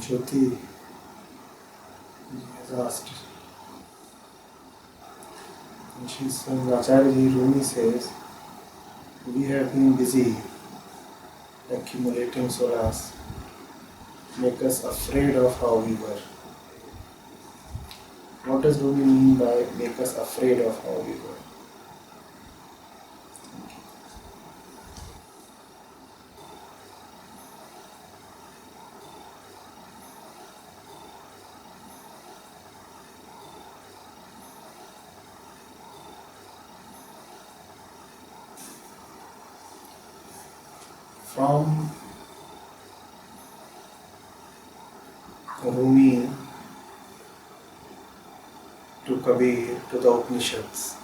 Jyoti has asked, and she's saying, Acharya Rumi says, we have been busy accumulating solace, make us afraid of how we were. What does Rumi mean by make us afraid of how we were? From Rumi to Kabir to the Upanishads,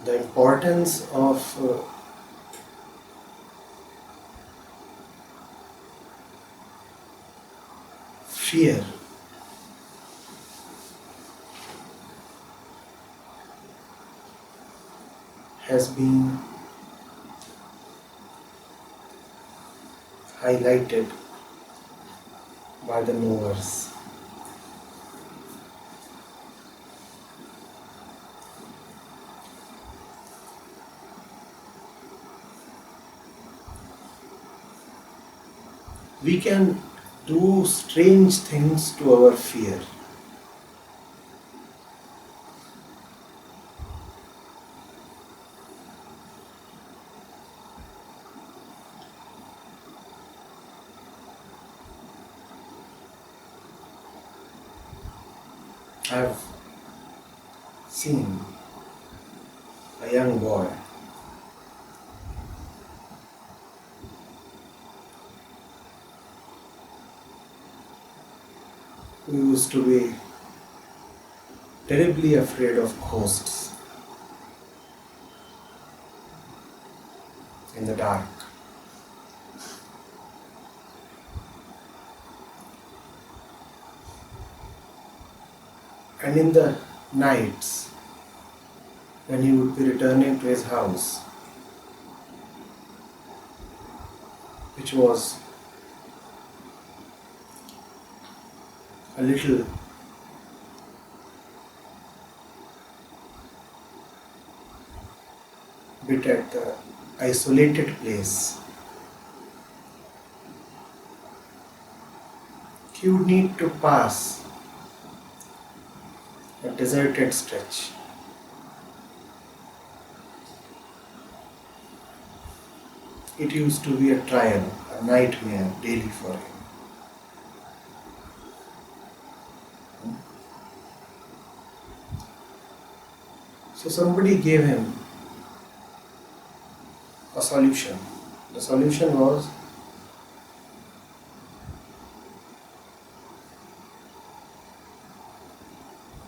the importance of fear has been highlighted by the knowers. We can do strange things to our fear. I've seen a young boy who used to be terribly afraid of ghosts in the dark. And in the nights, when he would be returning to his house, which was a little bit at the isolated place, he would need to pass a deserted stretch. It used to be a trial, a nightmare daily for him. So somebody gave him a solution. The solution was,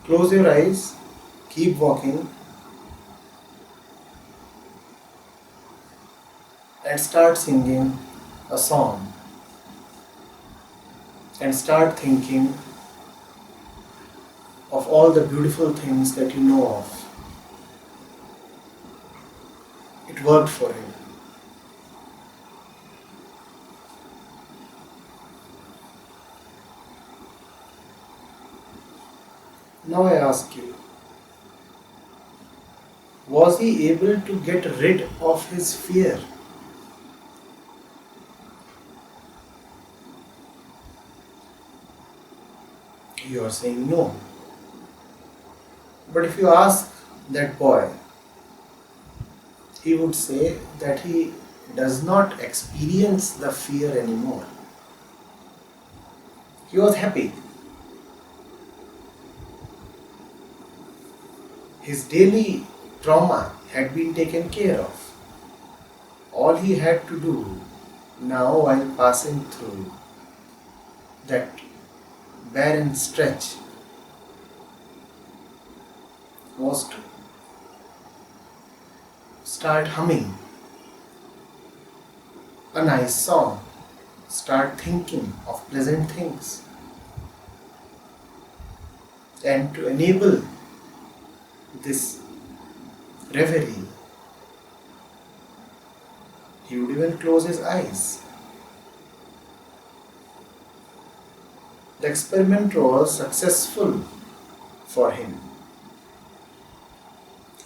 close your eyes, keep walking, and start singing a song, and start thinking of all the beautiful things that you know of. It worked for him. Now I ask you, was he able to get rid of his fear? You are saying no. But if you ask that boy, he would say that he does not experience the fear anymore. He was happy. His daily trauma had been taken care of. All he had to do now, while passing through that barren stretch, was to start humming a nice song, start thinking of pleasant things, and to enable this reverie, he would even close his eyes the experiment was successful for him,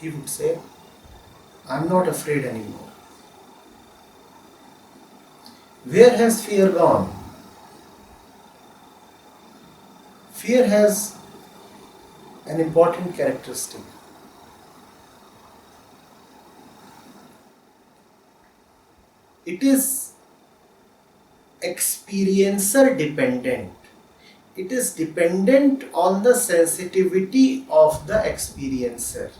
he would say, I'm not afraid anymore. Where has fear gone? Fear has an important characteristic. It is experiencer dependent. It is dependent on the sensitivity of the experiencer.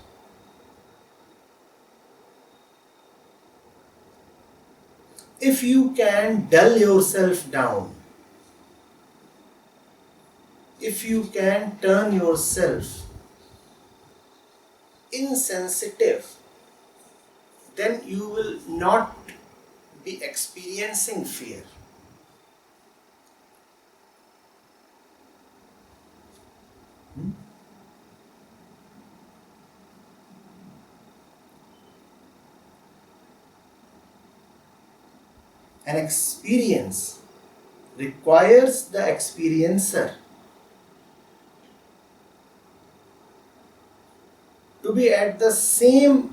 If you can dull yourself down, if you can turn yourself insensitive, then you will not be experiencing fear. An experience requires the experiencer to be at the same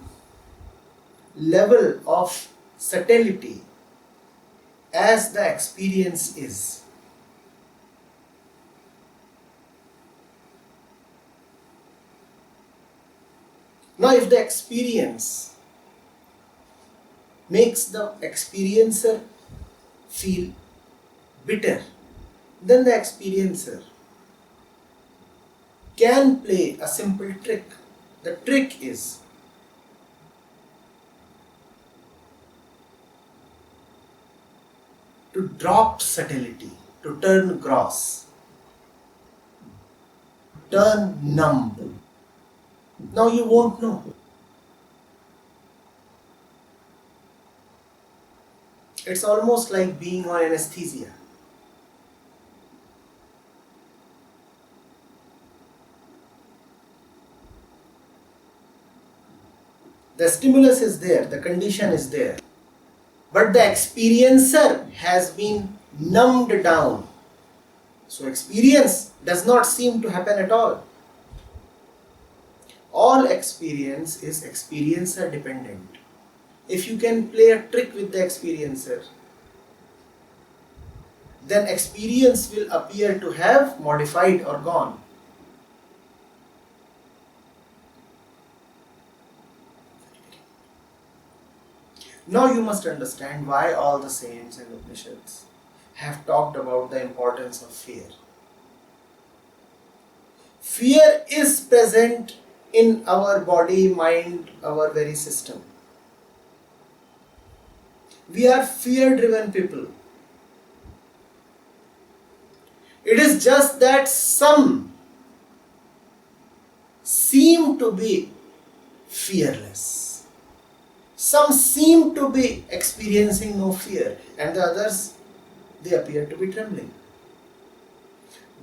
level of subtlety as the experience is. Now, if the experience makes the experiencer feel bitter, then the experiencer can play a simple trick. The trick is to drop subtlety, to turn gross, turn numb. Now you won't know. It's almost like being on anesthesia. The stimulus is there, the condition is there, but the experiencer has been numbed down. So experience does not seem to happen at all. All experience is experiencer dependent. If you can play a trick with the experiencer, then experience will appear to have modified or gone. Now you must understand why all the saints and Upanishads have talked about the importance of fear. Fear is present in our body, mind, our very system. We are fear-driven people. It is just that some seem to be fearless. Some seem to be experiencing no fear, and the others, they appear to be trembling.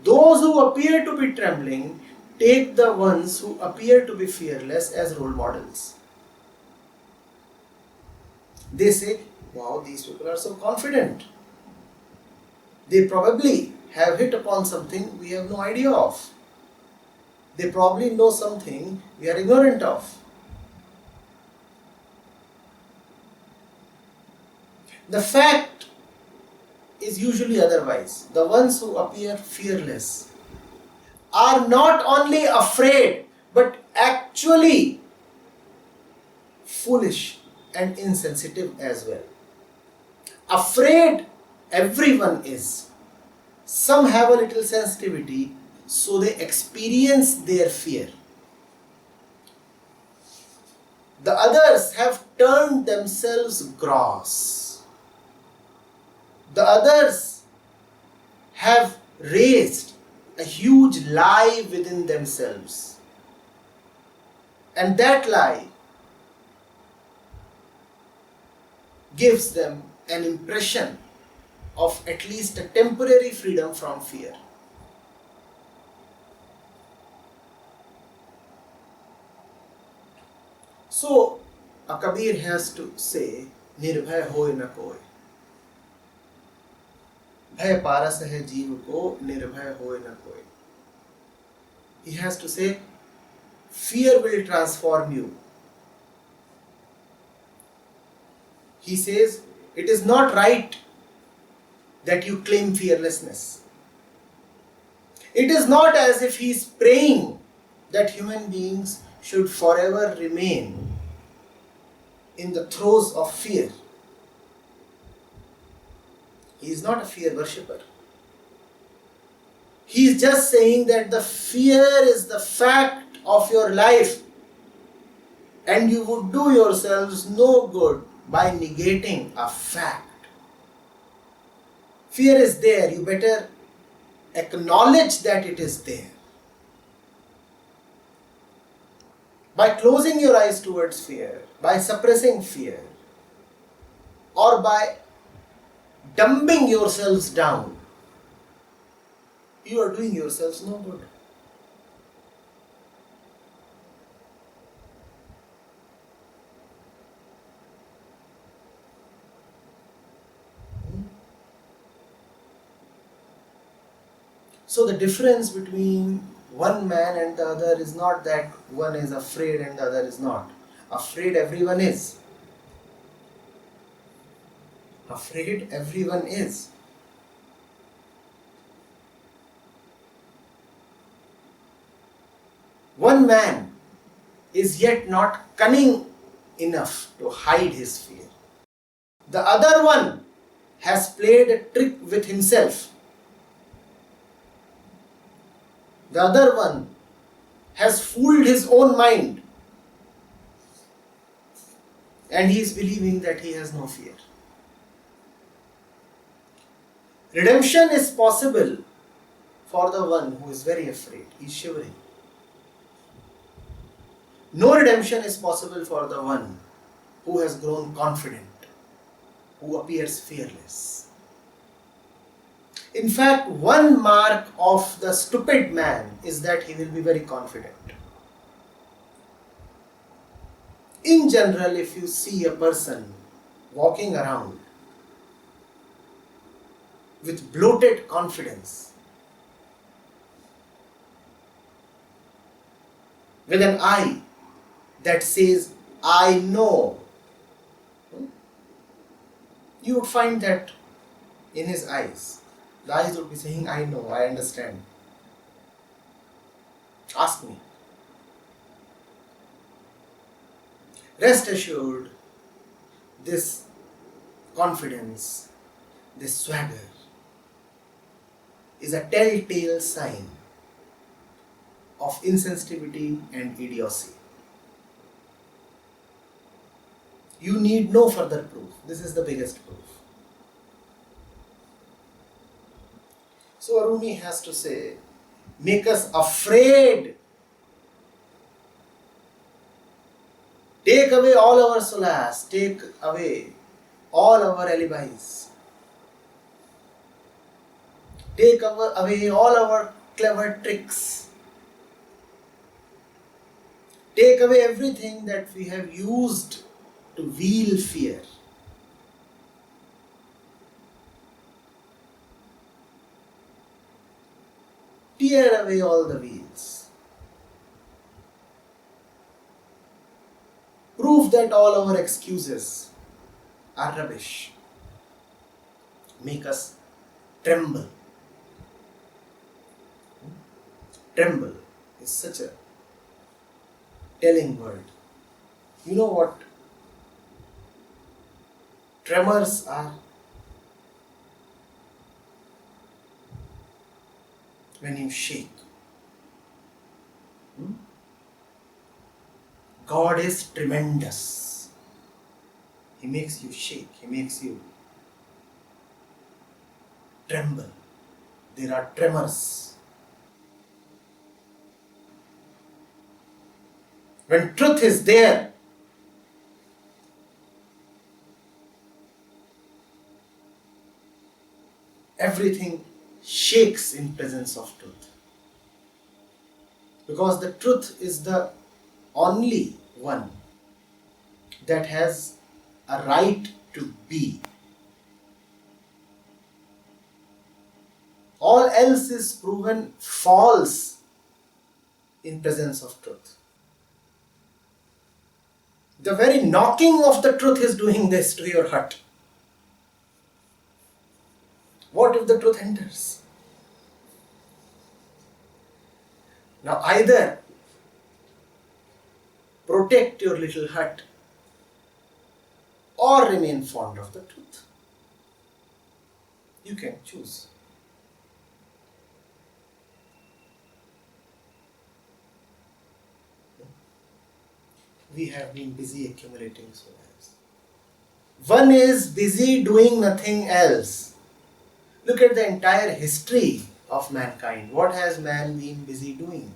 Those who appear to be trembling take the ones who appear to be fearless as role models. They say, wow, these people are so confident. They probably have hit upon something we have no idea of. They probably know something we are ignorant of. The fact is usually otherwise. The ones who appear fearless are not only afraid, but actually foolish and insensitive as well. Afraid everyone is. Some have a little sensitivity, so they experience their fear. The others have turned themselves gross. The others have raised a huge lie within themselves. And that lie gives them an impression of at least a temporary freedom from fear. So, a Kabir has to say, Nirbhay hoy na koi. भय पारस है जीव को निर्भय होए न कोई. He has to say, fear will transform you. He says, it is not right that you claim fearlessness. It is not as if he is praying that human beings should forever remain in the throes of fear. He is not a fear worshipper. He is just saying that the fear is the fact of your life and you would do yourselves no good by negating a fact. Fear is there, you better acknowledge that it is there. By closing your eyes towards fear, by suppressing fear, or by dumbing yourselves down, you are doing yourselves no good. So the difference between one man and the other is not that one is afraid and the other is not. Afraid everyone is. Afraid everyone is. One man is yet not cunning enough to hide his fear. The other one has played a trick with himself. The other one has fooled his own mind and he is believing that he has no fear. Redemption is possible for the one who is very afraid. He is shivering. No redemption is possible for the one who has grown confident, who appears fearless. In fact, one mark of the stupid man is that he will be very confident. In general, if you see a person walking around with bloated confidence, with an eye that says, I know, you would find that in his eyes. The eyes would be saying, I know, I understand. Ask me. Rest assured, this confidence, this swagger is a telltale sign of insensitivity and idiocy. You need no further proof. This is the biggest proof. So Rumi has to say, make us afraid. Take away all our solace. Take away all our alibis. Take away all our clever tricks. Take away everything that we have used to wield fear. Tear away all the wheels. Prove that all our excuses are rubbish. Make us tremble. Tremble is such a telling word. You know what tremors are? When you shake. God is tremendous. He makes you shake. He makes you tremble. There are tremors. When truth is there, everything shakes in presence of truth. Because the truth is the only one that has a right to be. All else is proven false in presence of truth. The very knocking of the truth is doing this to your heart. What if the truth enters? Now either protect your little hut or remain fond of the truth. You can choose. We have been busy accumulating souls. One is busy doing nothing else. Look at the entire history of mankind. What has man been busy doing?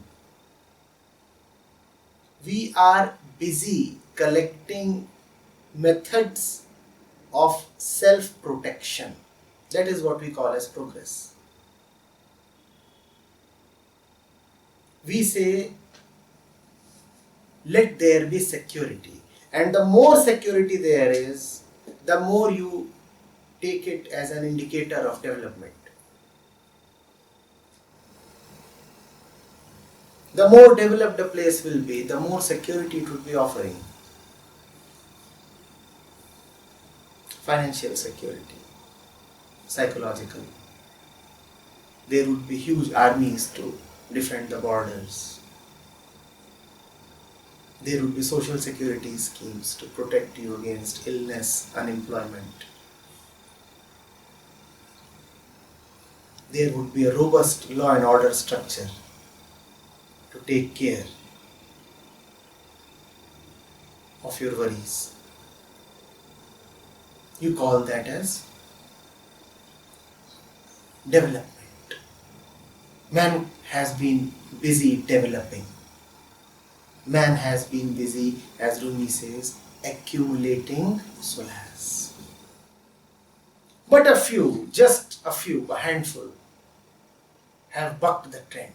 We are busy collecting methods of self-protection. That is what we call as progress. We say, let there be security. And the more security there is, the more you take it as an indicator of development. The more developed a place will be, the more security it would be offering. Financial security, psychological. There would be huge armies to defend the borders. There would be social security schemes to protect you against illness, unemployment. There would be a robust law and order structure to take care of your worries. You call that as development. Man has been busy developing. Man has been busy, as Rumi says, accumulating solace. But a few, just a few, a handful, have bucked the trend.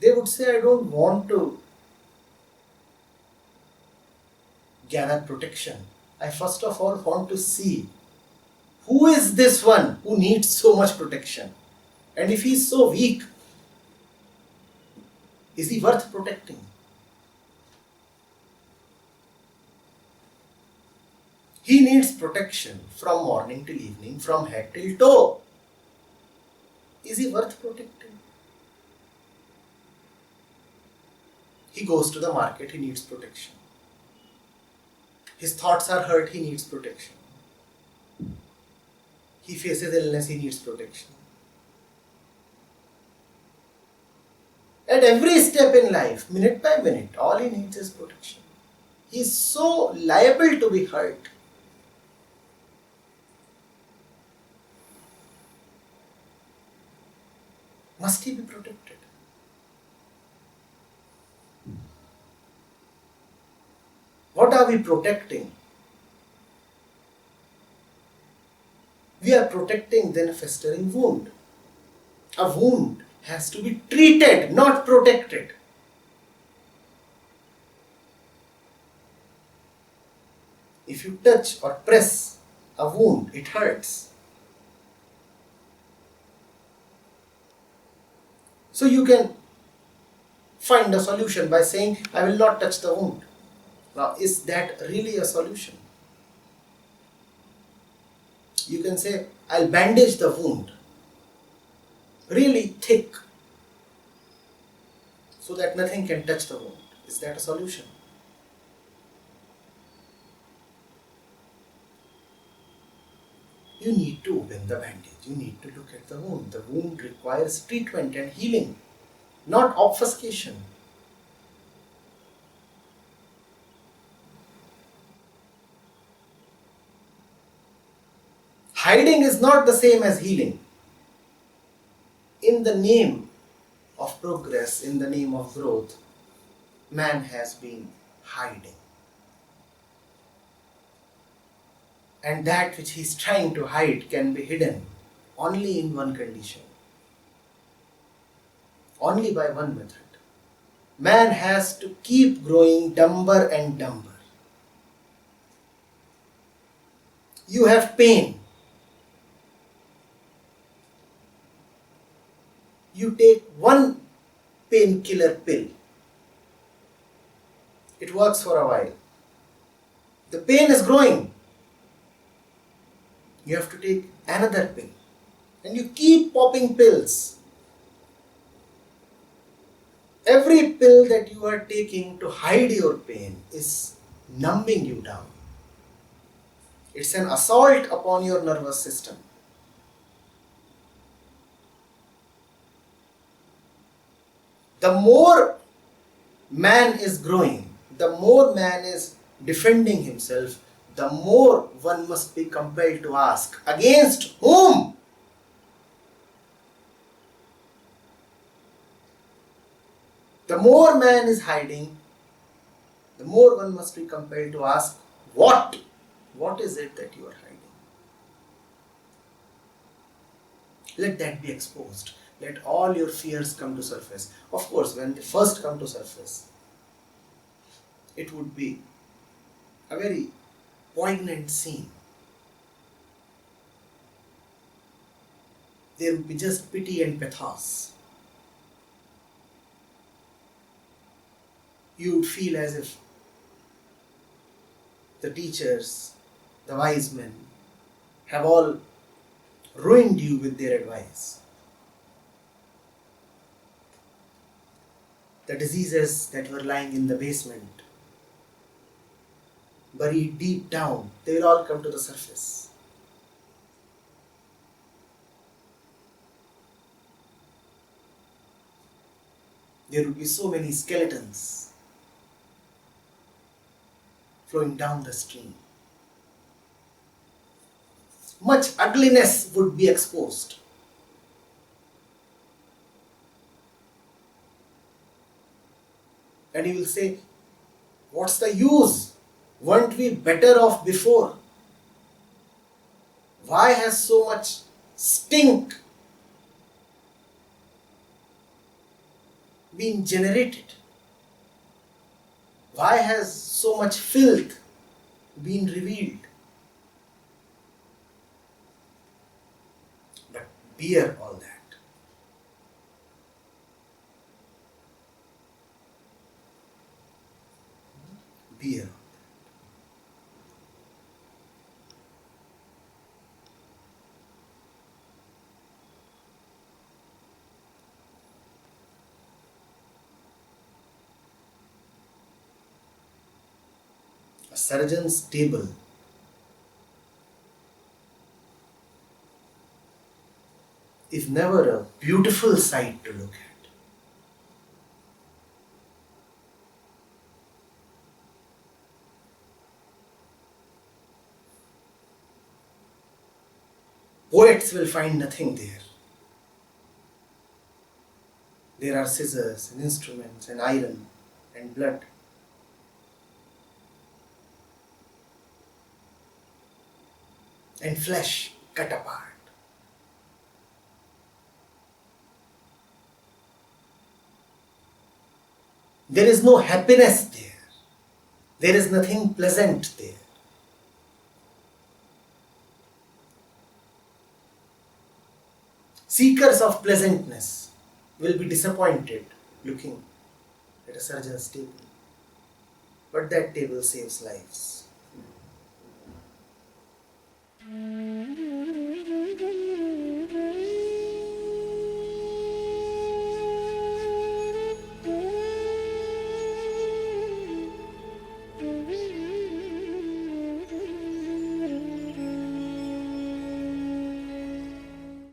They would say, I don't want to gather protection. I first of all want to see who is this one who needs so much protection. And if he is so weak, is he worth protecting? He needs protection from morning till evening, from head till toe. Is he worth protecting? He goes to the market, he needs protection. His thoughts are hurt, he needs protection. He faces illness, he needs protection. At every step in life, minute by minute, all he needs is protection. He is so liable to be hurt. Must he be protected? What are we protecting? We are protecting then a festering wound. A wound has to be treated, not protected. If you touch or press a wound, it hurts. So you can find a solution by saying, I will not touch the wound. Now, is that really a solution? You can say, I'll bandage the wound really thick so that nothing can touch the wound. Is that a solution? You need to open the bandage. You need to look at the wound. The wound requires treatment and healing, not obfuscation. Hiding is not the same as healing. In the name of progress, in the name of growth, man has been hiding. And that which he is trying to hide can be hidden only in one condition, only by one method. Man has to keep growing dumber and dumber. You have pain. you take one painkiller pill. It works for a while. The pain is growing. You have to take another pill. And you keep popping pills. Every pill that you are taking to hide your pain is numbing you down. It's an assault upon your nervous system. The more man is growing, the more man is defending himself, the more one must be compelled to ask, against whom? The more man is hiding, the more one must be compelled to ask, what? What is it that you are hiding? Let that be exposed. Let all your fears come to surface. Of course, when they first come to surface, it would be a very poignant scene. There would be just pity and pathos. You would feel as if the teachers, the wise men, have all ruined you with their advice. The diseases that were lying in the basement, buried deep down, they will all come to the surface. There would be so many skeletons flowing down the stream. Much ugliness would be exposed. And you will say, what's the use? Weren't we better off before? Why has so much stink been generated? Why has so much filth been revealed? But bear all that. Bear. A surgeon's table is never a beautiful sight to look at. Poets will find nothing there. There are scissors and instruments and iron and blood. And flesh cut apart. There is no happiness there. There is nothing pleasant there. Seekers of pleasantness will be disappointed looking at a surgeon's table. But that table saves lives.